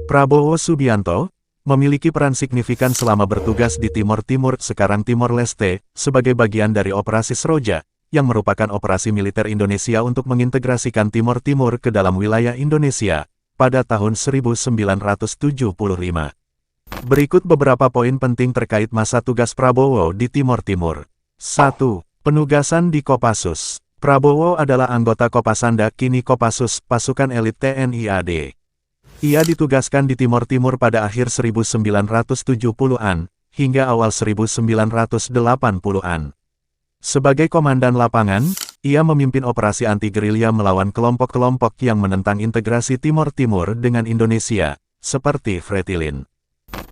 Prabowo Subianto memiliki peran signifikan selama bertugas di Timor Timur, sekarang Timor Leste, sebagai bagian dari Operasi Seroja, yang merupakan operasi militer Indonesia untuk mengintegrasikan Timor Timur ke dalam wilayah Indonesia, pada tahun 1975. Berikut beberapa poin penting terkait masa tugas Prabowo di Timor Timur. 1. Penugasan di Kopassus. Prabowo adalah anggota Kopasanda, kini Kopassus, pasukan elit TNI AD. Ia ditugaskan di Timor Timur pada akhir 1970-an, hingga awal 1980-an. Sebagai komandan lapangan, ia memimpin operasi anti-gerilya melawan kelompok-kelompok yang menentang integrasi Timor Timur dengan Indonesia, seperti Fretilin.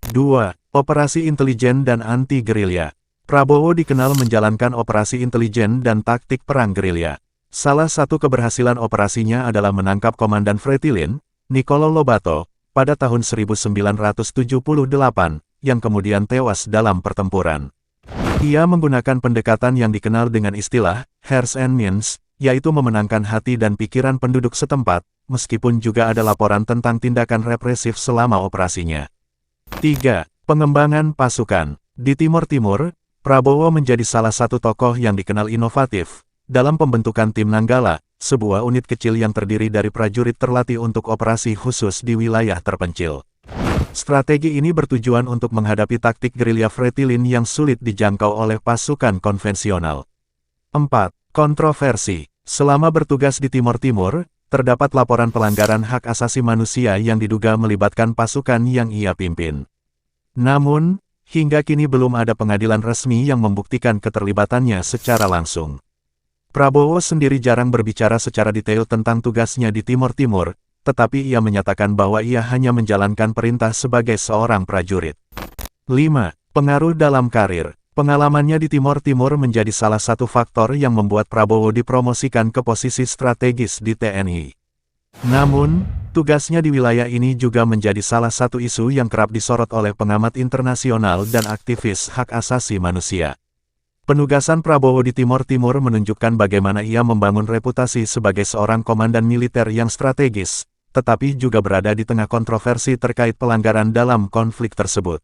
2. Operasi intelijen dan anti-gerilya. Prabowo dikenal menjalankan operasi intelijen dan taktik perang gerilya. Salah satu keberhasilan operasinya adalah menangkap Komandan Fretilin, Niccolo Lobato, pada tahun 1978, yang kemudian tewas dalam pertempuran. Ia menggunakan pendekatan yang dikenal dengan istilah hearts and minds, yaitu memenangkan hati dan pikiran penduduk setempat, meskipun juga ada laporan tentang tindakan represif selama operasinya. 3. Pengembangan pasukan. Di Timor Timur, Prabowo menjadi salah satu tokoh yang dikenal inovatif dalam pembentukan Tim Nanggala, sebuah unit kecil yang terdiri dari prajurit terlatih untuk operasi khusus di wilayah terpencil. Strategi ini bertujuan untuk menghadapi taktik gerilya Fretilin yang sulit dijangkau oleh pasukan konvensional. 4. Kontroversi. Selama bertugas di Timor Timur, terdapat laporan pelanggaran hak asasi manusia yang diduga melibatkan pasukan yang ia pimpin. Namun, hingga kini belum ada pengadilan resmi yang membuktikan keterlibatannya secara langsung. Prabowo sendiri jarang berbicara secara detail tentang tugasnya di Timor Timur, tetapi ia menyatakan bahwa ia hanya menjalankan perintah sebagai seorang prajurit. 5. Pengaruh dalam karir. Pengalamannya di Timor Timur menjadi salah satu faktor yang membuat Prabowo dipromosikan ke posisi strategis di TNI. Namun, tugasnya di wilayah ini juga menjadi salah satu isu yang kerap disorot oleh pengamat internasional dan aktivis hak asasi manusia. Penugasan Prabowo di Timor Timur menunjukkan bagaimana ia membangun reputasi sebagai seorang komandan militer yang strategis, tetapi juga berada di tengah kontroversi terkait pelanggaran dalam konflik tersebut.